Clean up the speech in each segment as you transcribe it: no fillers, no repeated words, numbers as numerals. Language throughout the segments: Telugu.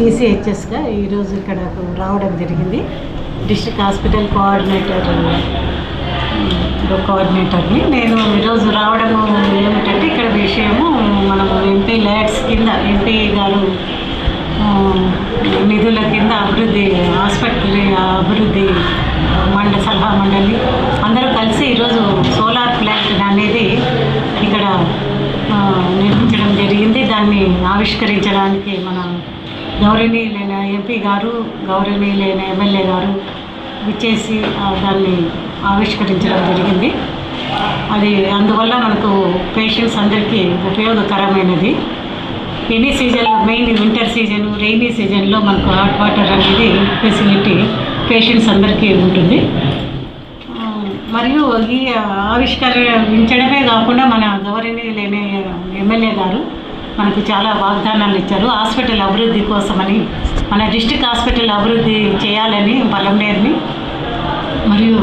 డీసీహెచ్ఎస్గా ఈరోజు ఇక్కడ రావడం జరిగింది. డిస్ట్రిక్ట్ హాస్పిటల్ కోఆర్డినేటర్ని నేను ఈరోజు రావడము ఏమిటంటే ఇక్కడ విషయము మనము ఎంపీ ల్యాడ్స్ కింద ఎంపీ గారు నిధుల కింద హాస్పిటల్ అభివృద్ధి సలహా మండలి అందరూ కలిసి ఈరోజు సోలార్ ప్లాంట్ అనేది ఇక్కడ నిర్మించడం జరిగింది. దాన్ని ఆవిష్కరించడానికి మన గౌరవనీయులైన ఎంపీ గారు, గౌరవనీయులైన ఎమ్మెల్యే గారు విచ్చేసి దాన్ని ఆవిష్కరించడం జరిగింది. అది అందువల్ల మనకు పేషెంట్స్ అందరికీ ఉపయోగకరమైనది. ఎనీ సీజన్లో, మెయిన్ వింటర్ సీజన్, రెయినీ సీజన్లో మనకు హాట్ వాటర్ అనేది ఫెసిలిటీ పేషెంట్స్ అందరికీ ఉంటుంది. మరియు ఈ ఆవిష్కరించడమే కాకుండా మన గౌరవనీయులైన ఎమ్మెల్యే గారు మనకు చాలా వాగ్దానాలు ఇచ్చారు. హాస్పిటల్ అభివృద్ధి కోసమని, మన డిస్ట్రిక్ట్ హాస్పిటల్ అభివృద్ధి చేయాలని పలమనేరుని మరియు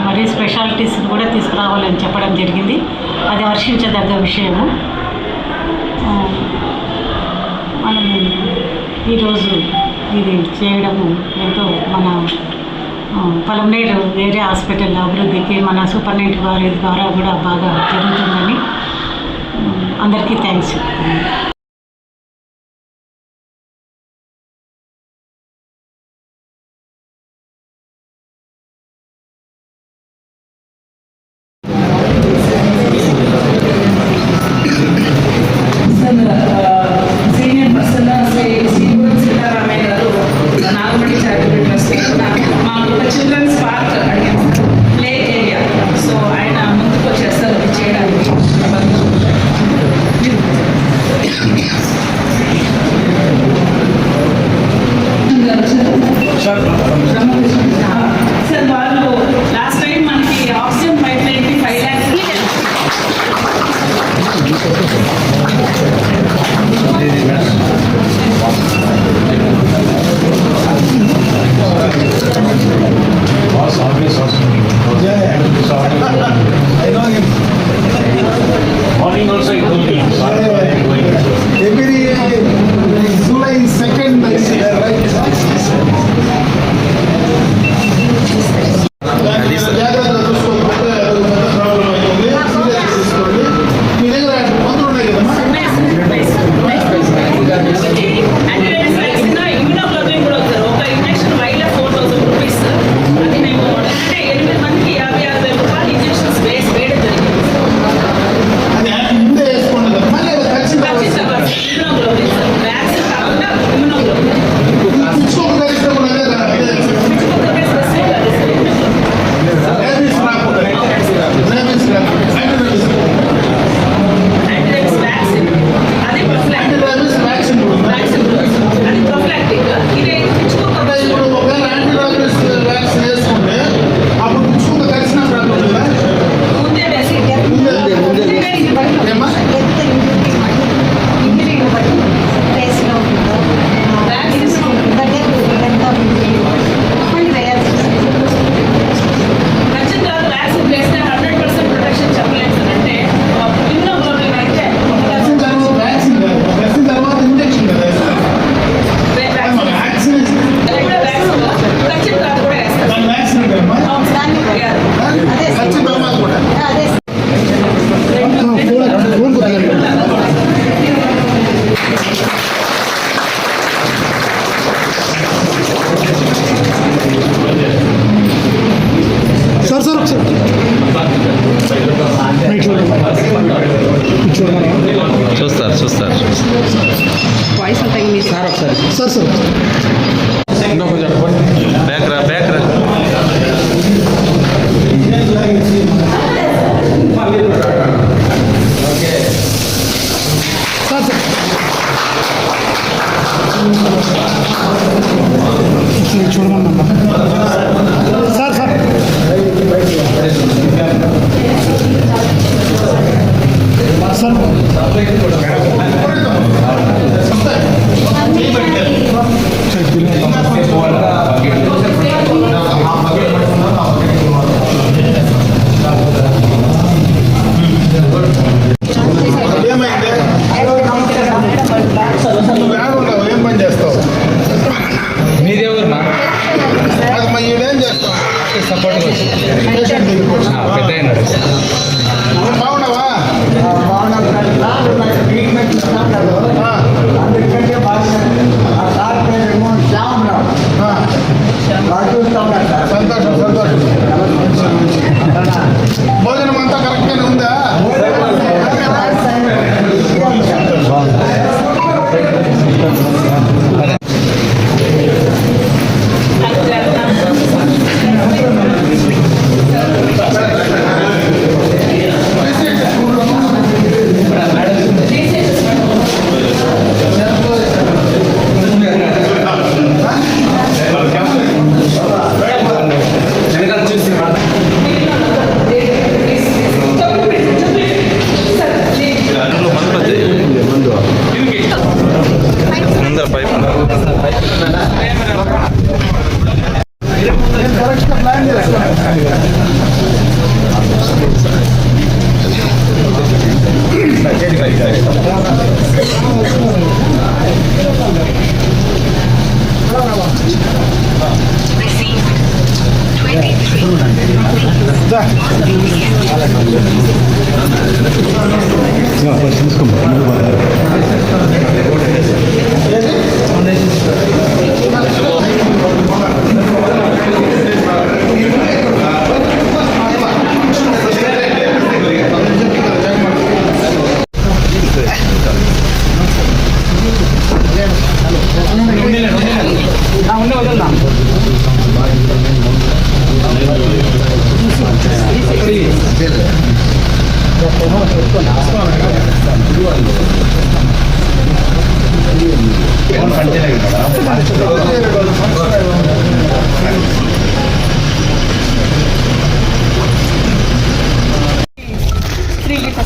మరి స్పెషాలిటీస్ కూడా తీసుకురావాలని చెప్పడం జరిగింది. అది హర్షించదగ్గ విషయము. మనము ఈరోజు ఇది చేయడము ఎంతో మన పలమనేరు ఏరియా హాస్పిటల్ అభివృద్ధికి మన సూపరింటెండెంట్ గారి ద్వారా కూడా బాగా జరుగుతుందని అందరికీ థ్యాంక్స్. చూస్తారు వాయిస్ అంతా సార్ ఒకసారి బ్యాక్ రా చూడమన్నా సార్ ఏమైంది సపోర్ట్గా వచ్చింది పెద్ద అయినాడు బాగున్నావా సంతోషం సంతోషం భోజనం అంతా కరెక్ట్గానే ఉందా ముందర పైప్ కరెక్ట్గా ప్లాన్ చేస్తాను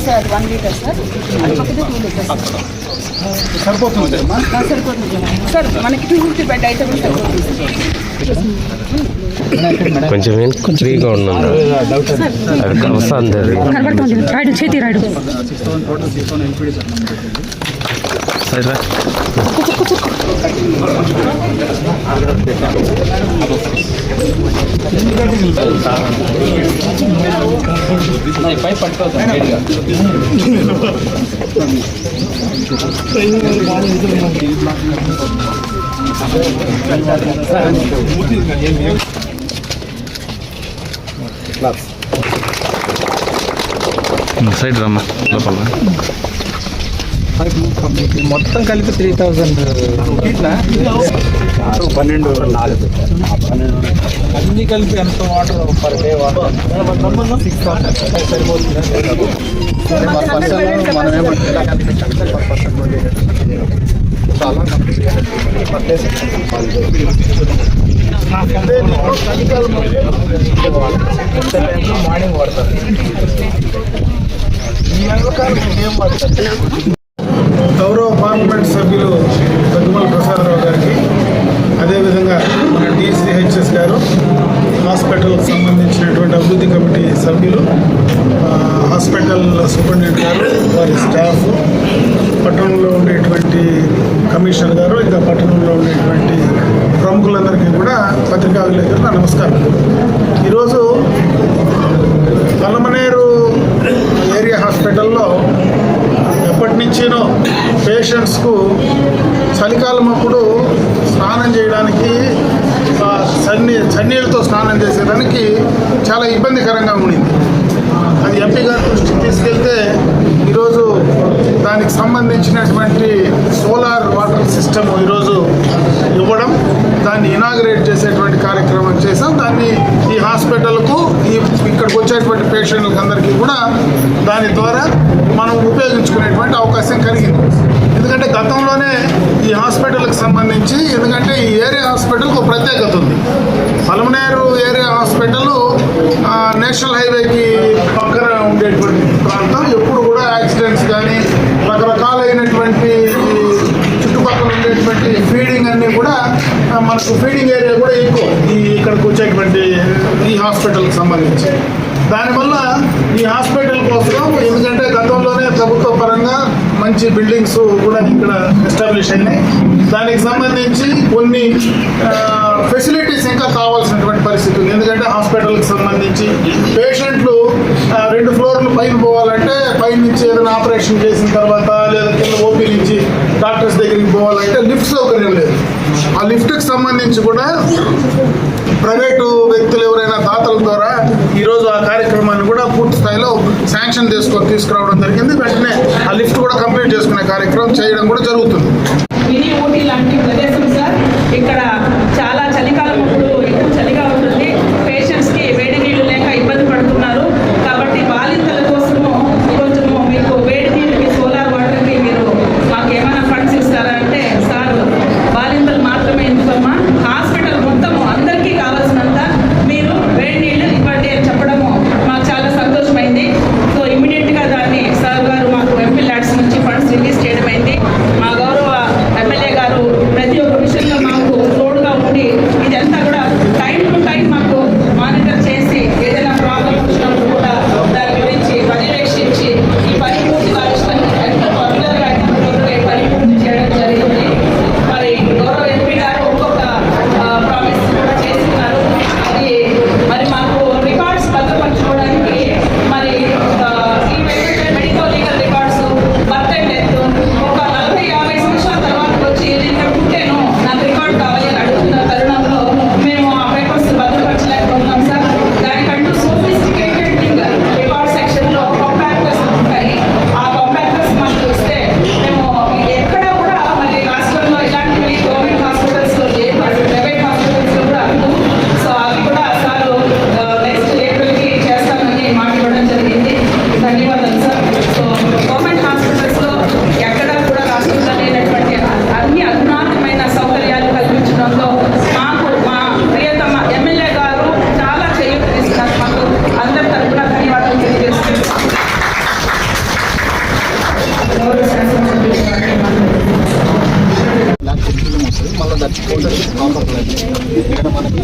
సార్ 1 లీటర్ సార్ అది పక్కన 2 లీటర్స్ సరిపోతుంది సరిపోతుంది సార్ మనకి 250 బెడ్ అయితే కూడా సరిపోతుంది కొంచెం ఫ్రీగా ఉన్నాను వస్తుంది అది కనబడుతుంది రాడు చేతి రాడు సరే పై పట్టుకోవచ్చు సైడ్ రమ్మా లోపల మొత్తం కలిపి 3000 అన్ని కలిపి ఎంత వాటర్ పర్ డే వాటర్ 6000 సరిపోతుంది మనం చాలా మార్నింగ్ వాడతారు గౌరవ పార్లమెంట్ సభ్యులు దగ్గుమల ప్రసాదరావు గారికి అదేవిధంగా మన డిసిహెచ్ఎస్ గారు హాస్పిటల్కి సంబంధించినటువంటి అభివృద్ధి కమిటీ సభ్యులు హాస్పిటల్ సూపరింటెండెంట్ గారు వారి స్టాఫ్ పట్టణంలో ఉండేటువంటి కమిషనర్ గారు ఇంకా పట్టణంలో ఉండేటువంటి ప్రముఖులందరికీ కూడా పత్రికా విలేకరులు నా నమస్కారం. ఈరోజు పలమనేరు ఏరియా హాస్పిటల్లో ఎప్పటి నుంచినో పేషెంట్స్కు చలికాలం అప్పుడు స్నానం చేయడానికి చన్నీళ్ళతో స్నానం చేసేదానికి చాలా ఇబ్బందికరంగా ఉండింది. అది ఎంపీ గారి దృష్టికి తీసుకెళ్తే ఈరోజు దానికి సంబంధించినటువంటి సోలార్ వాటర్ సిస్టమ్ ఈరోజు ఇవ్వడం, దాన్ని ఇనాగరేట్ చేసేటువంటి కార్యక్రమం చేసాం. దాన్ని ఈ హాస్పిటల్కు ఇక్కడికి వచ్చేటువంటి పేషెంట్లకు అందరికీ కూడా దాని ద్వారా మనం ఉపయోగించుకునేటువంటి అవకాశం కలిగింది. ఎందుకంటే గతంలోనే ఈ హాస్పిటల్కి సంబంధించి ఎందుకంటే ఈ ఏరియా హాస్పిటల్కి ఒక ప్రత్యేకత ఉంది. పలమనేరు ఏరియా హాస్పిటల్ నేషనల్ హైవేకి పక్కన ఉండేటువంటి ప్రాంతం. ఎప్పుడు కూడా యాక్సిడెంట్స్ కానీ రకరకాలైనటువంటి చుట్టుపక్కల ఉండేటువంటి ఫీడింగ్ అన్నీ కూడా మనకు ఫీడింగ్ ఏరియా కూడా ఎక్కువ ఇక్కడికి వచ్చేటువంటి ఈ హాస్పిటల్కి సంబంధించి. దానివల్ల ఈ హాస్పిటల్ కోసం ఎందుకంటే గతంలోనే ప్రభుత్వ పరంగా మంచి బిల్డింగ్స్ కూడా ఇక్కడ ఎస్టాబ్లిష్ అయినాయి. దానికి సంబంధించి కొన్ని ఫెసిలిటీస్ ఇంకా కావాల్సినటువంటి పరిస్థితి ఉంది. ఎందుకంటే హాస్పిటల్ హాస్పిటల్కి సంబంధించి పేషెంట్లు 2 ఫ్లోర్లు పైన పోవాలంటే పైన నుంచి ఏదైనా ఆపరేషన్ చేసిన తర్వాత లేదా కింద ఓపీ నుంచి డాక్టర్స్ దగ్గరికి పోవాలంటే లిఫ్ట్ సౌకర్యం లేదు. ఆ లిఫ్ట్కి సంబంధించి కూడా ప్రైవేటు వ్యక్తులు ఎవరైనా దాతల ద్వారా ఈరోజు ఆ కార్యక్రమాన్ని కూడా పూర్తి స్థాయిలో శాంక్షన్ తీసుకురావడం జరిగింది. వెంటనే ఆ లిఫ్ట్ కూడా కంప్లీట్ చేసుకునే కార్యక్రమం చేయడం కూడా జరుగుతుంది. మినీ ఊటీ లాంటి ప్రదేశం సార్. ఇక్కడ చాలా చలికాలం ఇప్పుడు ఎక్కువ చలిగా ఉంటుంది. పేషెంట్స్కి వేడి నీళ్ళు లేక ఇబ్బంది పడుతున్నారు. కాబట్టి బాలింతల కోసము కొంచెము మీకు వేడి నీళ్ళకి సోలార్ వాటర్కి మీరు మాకు ఏమైనా ఫండ్స్ ఇస్తారా అంటే, సార్ బాలింతలు మాత్రమే ఎందుకమ్మా, హాస్పిటల్ మొత్తము అందరికీ కావాల్సినంత మీరు వేడి నీళ్ళు ఇవ్వండి అని చెప్పడము మాకు చాలా సంతోషమైంది. సో ఇమీడియట్గా దాన్ని సార్ గారు మాకు ఎంపీ ల్యాడ్స్ నుంచి ఫండ్స్ రిలీజ్ చేయడం అయింది. మా గౌరవ ఎమ్మెల్యే గారు ప్రతి ఒక్క విషయంలో మాకు తోడుగా ఉండి ఇదంతా కూడా టైం టు టైం మాకు మానిటర్ చేసి ఏదైనా ప్రాబ్లం వచ్చినప్పుడు కూడా దాని గురించి పర్యవేక్షించి ఈ పని పూర్తిగా ఎంత త్వరగా పని పూర్తి చేయడం జరిగింది. మరి గౌరవ ఎంపీ గారు ఒక్కొక్క ప్రామిస్ కూడా చేస్తున్నారు. అది మరి మాకు రికార్డ్స్ భద్రపరచుకోవడానికి మరి ఈ medical legal records, birth and death ఒక 40-50 సంవత్సరాల తర్వాత వచ్చి నేను ఇక్కడ పుట్టాను నాకు రికార్డ్ కావాలి అని అడుగుతున్న తరుణంలో మేము ఆ పేపర్స్ భద్రపరచలేకపోతున్నాం సార్. దానికంటూ సోఫిస్టికేటెడ్ రికార్డ్ సెక్షన్లో కాంపాక్టర్స్ ఉంటాయి. ఆ కాంపాక్టర్స్ మాకు ఇస్తే మేము ఎక్కడ కూడా మరి రాష్ట్రంలో ఇలాంటివి గవర్నమెంట్ హాస్పిటల్స్లో లేదు, ప్రైవేట్ హాస్పిటల్స్లో కూడా అందు. సో అవి కూడా సార్ నెక్స్ట్ ఏప్రిల్కి చేస్తామని మాట ఇవ్వడం జరిగింది. ధన్యవాదాలు సార్. సో గవర్నమెంట్ హాస్పిటల్స్లో ఎక్కడా కూడా రాష్ట్రంలో లేనటువంటి అన్ని అధునాతమైన సౌకర్యాలు కల్పించడంలో మాకు మా ప్రియతమ ఎమ్మెల్యే గారు చాలా చేయూతనిస్తున్నారు. మాకు అందరి తరఫున ధన్యవాదాలు తెలియజేస్తున్నాను. గౌరవ శాసనసభ్యులు మళ్ళీ దర్శించుకోవడానికి ఇక్కడ మనకి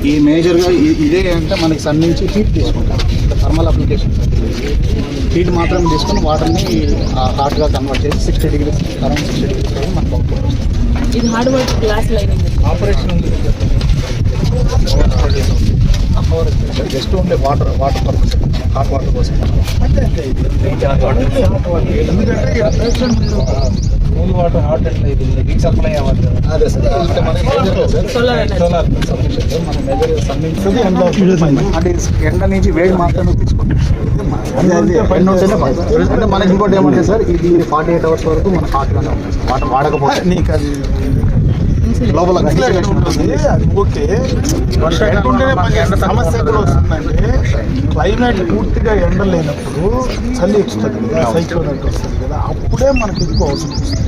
ఈ మేజర్గా ఇదే అంటే మనకి సన్ నుంచి హీట్ తీసుకుంటాం. థర్మల్ అప్లికేషన్ హీట్ మాత్రం తీసుకుని వాటర్ని హాట్గా కన్వర్ట్ చేసి 60 degrees అరౌండ్ 60 degrees వరకు మనకు అవుట్పుట్ వస్తుంది. ఇది hard work class line operation ఉంది just only water purpose, hot water కోసం. కూల్ వాటర్ హాట్ ఎట్లా ఇది రీసప్లై అవ్వాలి కదా. అదే సార్, అంటే మనకి సోలార్ మన మెజర్ సంబంధించింది అంటే ఎండ నుంచి వేడి మాత్రమే తీసుకుంటాం. అంటే మనకి ఇంకోటి ఏమంటే సార్, ఇది 48 hours వరకు మన హాట్గానే ఉంటుంది సార్. వాటర్ వాడకపోతే నీకు అది లోపల ఉంటుంది. అది ఓకే. సమస్య కూడా వస్తుందంటే క్లైమేట్ పూర్తిగా ఎండ లేనప్పుడు చలి వస్తుంది కదా, సైక్లోన్ వస్తుంది కదా, అప్పుడే మనకి ఎక్కువ అవసరం వస్తుంది.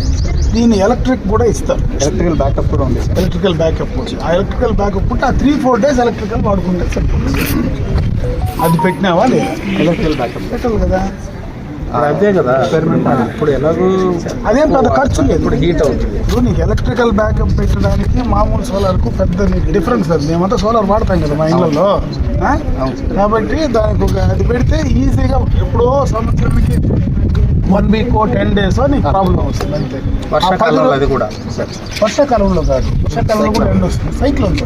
దీని ఎలక్ట్రిక్ కూడా ఇస్తారు. ఎలక్ట్రికల్ బ్యాకప్ కూడా ఉంది. ఎలక్ట్రికల్ బ్యాకప్ వచ్చి ఆ ఎలక్ట్రికల్ బ్యాకప్ ఉంటే ఆ 3-4 days ఎలక్ట్రికల్ వాడుకుంటే సరిపోతుంది. అది పెట్టినావా లేదా? ఎలక్ట్రికల్ బ్యాకప్ పెట్టాలి కదా. అదే కదా ఎక్స్పెరిమెంట్. ఇప్పుడు ఎలాగో అదేం పెద్ద ఖర్చు లేదు. ఇప్పుడు హీట్ అవుతుంది. ఇప్పుడు నీకు ఎలక్ట్రికల్ బ్యాకప్ పెట్టడానికి మామూలు సోలార్కు పెద్ద నీకు డిఫరెన్స్ అది. మేమంతా సోలార్ వాడతాం కదా మా ఇళ్ళల్లో. కాబట్టి దానికి ఒక అది పెడితే ఈజీగా ఎప్పుడో సంవత్సరానికి 1 week 10 days నీకు ప్రాబ్లం వస్తుంది అంతే. వర్షాకాలంలో అది కూడా వర్షాకాలంలో కాదు, వర్షాకాలంలో కూడా ఎండ వస్తుంది. సైక్లోన్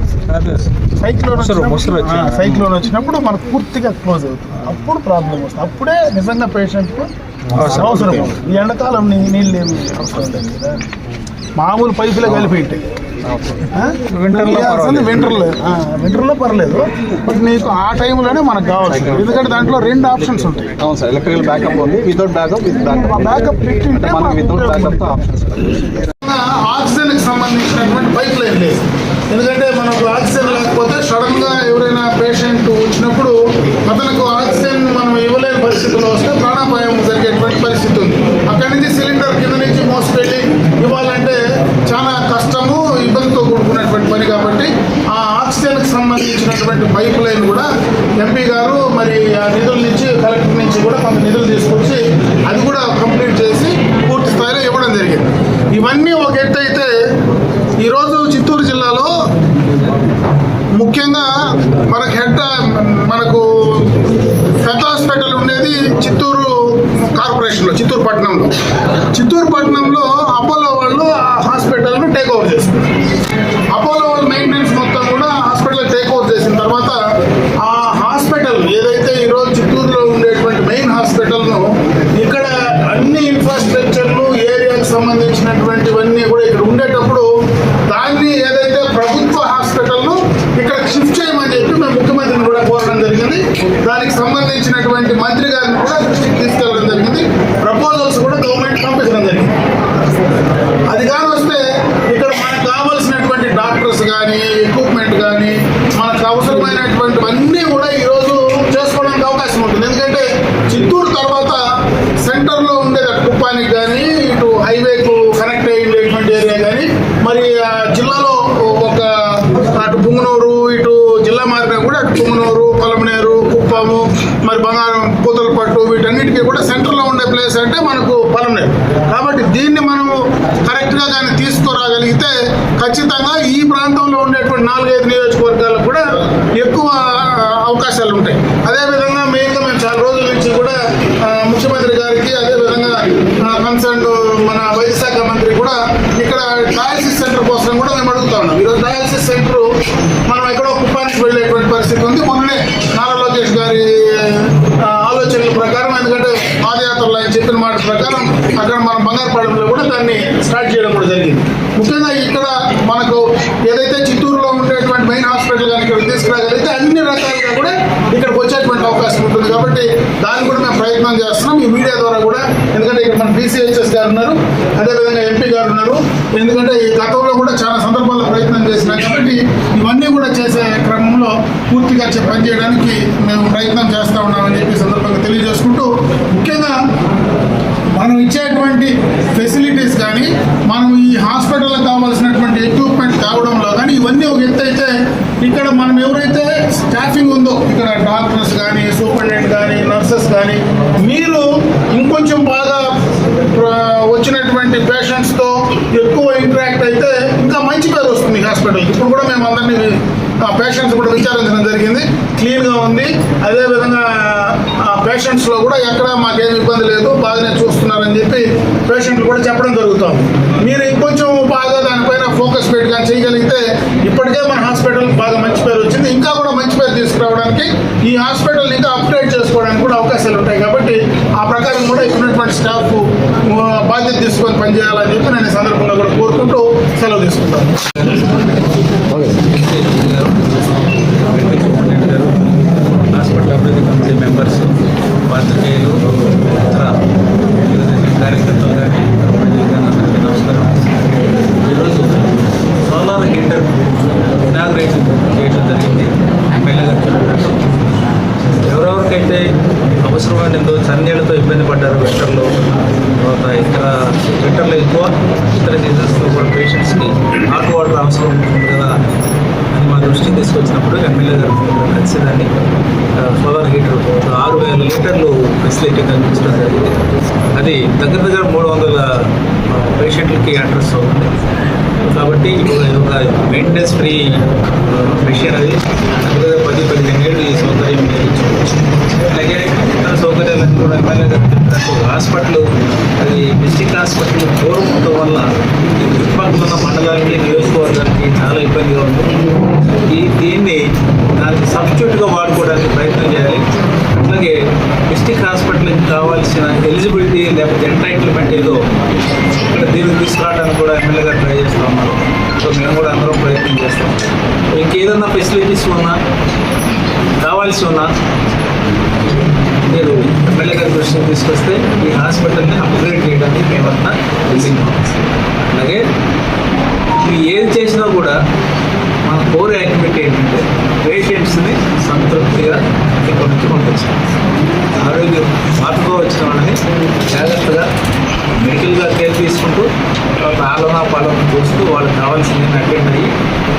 సైక్లోన్ వచ్చినప్పుడు మనకు పూర్తిగా క్లోజ్ అవుతుంది. అప్పుడు ప్రాబ్లం వస్తుంది. అప్పుడే నిజంగా పేషెంట్కు అవసరం. ఈ ఎండాకాలం నీళ్ళు ఏమి అవసరం లేదు కదా, మామూలు పైపులో కలిపి ఉంటాయి. వింటర్లో పర్లేదు, బట్ నీకు ఆ టైంలోనే మనకు కావాలి. ఎందుకంటే దాంట్లో 2 options ఉంటాయి. అవును సార్, ఎలక్ట్రికల్ బ్యాకప్ ఉంది, వితౌట్ బ్యాకప్, విత్ బ్యాకప్ పెట్టింటే వితౌట్ బ్యాకప్ ఆప్షన్స్. ఆక్సిజన్కి సంబంధించినటువంటి పైప్ లైన్ లేదు. ఎందుకంటే మనకు ఆక్సిజన్ లేకపోతే సడన్గా ఎవరైనా పేషెంట్ వచ్చినప్పుడు అతనికి ఆక్సిజన్ మనం ఇవ్వలేని పరిస్థితుల్లో వస్తే ప్రాణాపాయం జరిగేటువంటి పరిస్థితి ఉంది. అక్కడి నుంచి సిలిండర్ కింద నుంచి మోసుకెళ్ళి ఇవ్వాలంటే చాలా కష్టము, ఇబ్బందితో కూడుకున్నటువంటి పని. కాబట్టి ఆ ఆక్సిజన్కి సంబంధించినటువంటి పైప్ లైన్ కూడా ఎంపీ గారు మరి ఆ నిధుల నుంచి, కలెక్టర్ నుంచి కూడా కొంత నిధులు తీసుకొచ్చి అది కూడా కంప్లీట్ చేసి పూర్తి స్థాయిలో ఇవ్వడం జరిగింది. ఇవన్నీ ఒక ఎత్తు అయితే, ఈరోజు చిత్తూరు జిల్లాలో ముఖ్యంగా మనకు పెద్ద హాస్పిటల్ ఉండేది చిత్తూరు కార్పొరేషన్లో, చిత్తూరు పట్టణంలో అపోలో వాళ్ళు ఆ హాస్పిటల్ను టేక్ ఓవర్ చేస్తారు. అపోలో వాళ్ళు మెయింటెనెన్స్ మొత్తం కూడా హాస్పిటల్ టేక్ ఓవర్ చేసిన తర్వాత ఆ అక్కడ షిఫ్ట్ చేయమని చెప్పి మేము ముఖ్యమంత్రిని కూడా కోరడం జరిగింది. దానికి సంబంధించినటువంటి మంత్రి గారిని కూడా దృష్టికి తీసుకెళ్ళడం జరిగింది. ప్రపోజల్స్ కూడా గవర్నమెంట్ పంపించడం జరిగింది. అది కానీ వస్తే ఇక్కడ మనకు కావాల్సినటువంటి డాక్టర్స్ కానీ ఎక్విప్మెంట్ కానీ మనకు అవసరమైనటువంటివన్నీ కూడా ఈరోజు చేసుకోవడానికి అవకాశం ఉంటుంది. ఎందుకంటే చిత్తూరు తర్వాత సెంటర్లో ఉండేది అటు కుప్పానికి కానీ ఇటు హైవేకు కనెక్ట్ అయ్యేటువంటి ఏరియా కానీ మరి జిల్లాలో ఒక అటు పుంగనూరు ఇటు జిల్లా మారినా కూడా అటు పుంగనూరు పొలమనేరు కుప్పము మరి బంగారం పూతలపట్టు వీటన్నిటికీ కూడా సెంటర్లో ఉండే ప్లేస్ అంటే మనకు పొలమనేరు. కాబట్టి దీన్ని మనము కరెక్ట్గా కానీ తీసుకురాగలిగితే ఖచ్చితంగా ఈ ప్రాంతంలో ఉండేటువంటి 4-5 నియోజకవర్గాలకు కూడా ఎక్కువ అవకాశాలు ఉంటాయి. అదేవిధంగా మెయిన్గా మేము చాలా రోజుల నుంచి కూడా ముఖ్యమంత్రి గారికి అదేవిధంగా కన్సర్న్ మన వైద్య శాఖ మంత్రి కూడా ఇక్కడ డయాలసిస్ సెంటర్ కోసం కూడా మేము అడుగుతా ఉన్నాం. ఈరోజు డయాలసిస్ సెంటర్ మనం ఎక్కడో కుప్పానికి వెళ్ళేటువంటి పరిస్థితి ఉంది. మొన్ననే నారా లోకేష్ గారి ఆలోచనల ప్రకారం, ఎందుకంటే పాదయాత్రలో ఆయన చెప్పిన మాట ప్రకారం అక్కడ మనం బంగారుపాలెంలో కూడా దాన్ని స్టార్ట్ చేయడం కూడా జరిగింది. ముఖ్యంగా ఇక్కడ మనకు ఏదైతే చిత్తూరులో ఉండేటువంటి మెయిన్ హాస్పిటల్ కానీ ఇక్కడ తీసుకురాగలిగితే అన్ని రకాలుగా కూడా ఇక్కడికి వచ్చేటువంటి అవకాశం ఉంటుంది. కాబట్టి దాన్ని కూడా మేము ప్రయత్నం చేస్తున్నాం ఈ మీడియా ద్వారా కూడా. ఎందుకంటే ఇక్కడ మన PCHS గారు ఉన్నారు, అదేవిధంగా MP గారు ఉన్నారు. ఎందుకంటే ఈ గతంలో కూడా చాలా సందర్భాల్లో ప్రయత్నం చేసినాం. కాబట్టి ఇవన్నీ కూడా చేసే క్రమంలో పూర్తిగా పనిచేయడానికి మేము ప్రయత్నం చేస్తూ ఉన్నామని చెప్పి సందర్భంగా తెలియజేసుకుంటూ, ముఖ్యంగా మనం ఇచ్చేటువంటి ఫెసిలిటీస్ కానీ మనం ఈ హాస్పిటల్లో కావాల్సినటువంటి ఎక్విప్మెంట్ కావడంలో కానీ ఇవన్నీ ఒక ఎత్తు అయితే, ఇక్కడ మనం ఎవరైతే స్టాఫింగ్ ఉందో ఇక్కడ డాక్టర్స్ కానీ సూపరింటెండెంట్ కానీ నర్సెస్ కానీ మీరు ఇంకొంచెం బాగా వచ్చినటువంటి పేషెంట్స్తో ఎక్కువ ఇంటరాక్ట్ అయితే ఇంకా మంచి పేరు వస్తుంది ఈ హాస్పిటల్కి. ఇప్పుడు కూడా మేము అందరినీ పేషెంట్స్ కూడా విచారించడం జరిగింది. క్లీన్గా ఉంది. అదేవిధంగా పేషెంట్స్లో కూడా ఎక్కడ మాకేం ఇబ్బంది లేదు, బాగానే చూస్తున్నారని చెప్పి పేషెంట్లు కూడా చెప్పడం జరుగుతుంది. మీరు ఇంకొంచెం బాగా దానిపైన ఫోకస్ పెట్టి కానీ చేయగలిగితే ఇప్పటికే మన హాస్పిటల్ బాగా మంచి పేరు వచ్చింది. ఇంకా కూడా మంచి పేరు తీసుకురావడానికి ఈ హాస్పిటల్ ఇంకా అప్గ్రేడ్ చేసుకోవడానికి కూడా అవకాశాలు ఉంటాయి. కాబట్టి ఆ ప్రకారం కూడా ఇప్పుడున్నటువంటి స్టాఫ్ బాధ్యత తీసుకొని పనిచేయాలని చెప్పి నేను ఈ సందర్భంగా కూడా కోరుకుంటూ సెలవు తీసుకుంటాను. హాస్పిటల్ అభివృద్ధి కమిటీ మెంబర్స్, పాత్రికేయులు, ఇతర కార్యకర్తలు కానీ ప్రజలు కానీ అందరికీ నమస్కారం. ఈరోజు సోలార్ హీటర్ ఇనాగ్రేషన్ చేయడం జరిగింది. ఎమ్మెల్యే గారు చెప్పినట్టు ఎవరెవరికైతే అవసరమైనదో చన్నీళ్ళతో ఇబ్బంది పడ్డారు వింటర్లో, తర్వాత ఇతర వింటర్లో ఎక్కువ ఇతర సీజన్స్లో కూడా పేషెంట్స్కి హాట్ వాటర్ అవసరం ఉంటుంది కదా అని మా దృష్టికి తీసుకొచ్చినప్పుడు ఎమ్మెల్యే గారు కలిసి దాన్ని సోలార్ హీటర్ 6,000 లీటర్లు ఫెసిలిటీ కల్పించడం జరిగింది. అది దగ్గర 300 పేషెంట్లకి అడ్రస్ అవుతుంది. కాబట్టి ఒక మెయింటెనెన్స్ ఫ్రీ మిషన్ అది దగ్గర 10-15 ఏళ్ళు ఈ సౌకర్యం వినియోగించుకోవచ్చు. అలాగే ఇతర సౌకర్యాలను కూడా ఎమ్మెల్యే గారు చెప్పినట్టు హాస్పిటల్ అది డిస్ట్రిక్ట్ హాస్పిటల్ దూరం ఉండటం వల్ల ఈ చుట్టుపక్కల ఉన్న మండలానికి నియోజకవర్గానికి చాలా ఇబ్బందిగా ఉంటుంది. దీన్ని దానికి సబ్స్టిట్యూట్గా వాడుకోవడానికి ప్రయత్నం చేయాలి. అట్లాగే డిస్ట్రిక్ట్ హాస్పిటల్కి కావాల్సిన ఎలిజిబిలిటీ లేకపోతే ఎంటైటిల్మెంట్ ఏదో ఇక్కడ దీనికి తీసుకురావడానికి కూడా ఎమ్మెల్యే గారు ట్రై చేస్తూ ఉన్నారు. సో మేము కూడా అందరం ప్రయత్నం చేస్తాం. ఇంకేదన్నా ఫెసిలిటీస్ ఉన్నా కావాల్సి ఉన్నా మీరు ఎమ్మెల్యే గారి దృష్టికి తీసుకొస్తే ఈ హాస్పిటల్ని అప్గ్రేడ్ చేయడానికి మేమంతా బిల్డింగ్. అలాగే మీరు ఏది చేసినా కూడా మన కోర్ యాక్టివిటీ ఏంటంటే పేషెంట్స్ని సంతృప్తిగా ఇక్కడ నుంచి పంపించాలి. ఆరోగ్యం మార్పుగా వచ్చిన వాళ్ళని జాగ్రత్తగా మెడికల్గా కేర్ తీసుకుంటూ తర్వాత ఆలనా పాలన చూస్తూ వాళ్ళకి కావాల్సింది అటెండ్ అయ్యి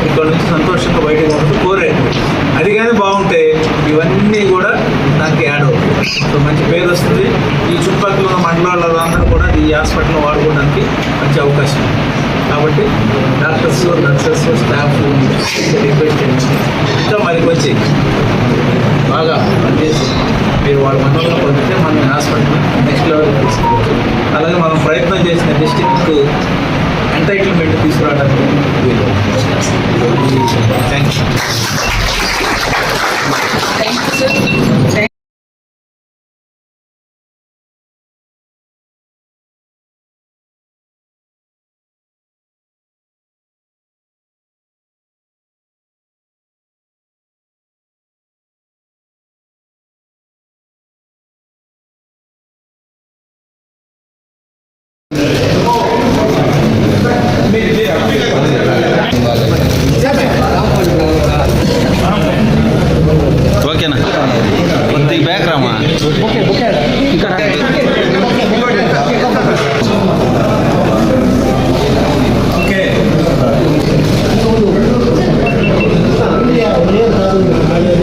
ఇక్కడ నుంచి సంతోషంగా బయటకు పంపుతూ కోర్ యాక్టివిటీ. అది కానీ బాగుంటే ఇవన్నీ కూడా దానికి యాడ్ అవుతుంది. సో మంచి పేరు వస్తుంది. ఈ చుట్టుపక్కల ఉన్న మండలాలందరూ కూడా ఈ హాస్పిటల్ వాడుకోవడానికి మంచి అవకాశం ఉంది. కాబట్టి డాక్టర్స్, నర్సెస్, స్టాఫ్ రిక్వెస్ట్ ఇంకా మనకి వచ్చి బాగా పనిచేసి మీరు వాళ్ళ మండలంలో పంపితే మన హాస్పిటల్ నెక్స్ట్ లెవెల్కి తీసుకోవచ్చు. అలాగే మనం ప్రయత్నం చేసిన డిస్ట్రిక్ట్ ఎంటైటిల్మెంట్ తీసుకురావడానికి వీలు. Thank you. సార్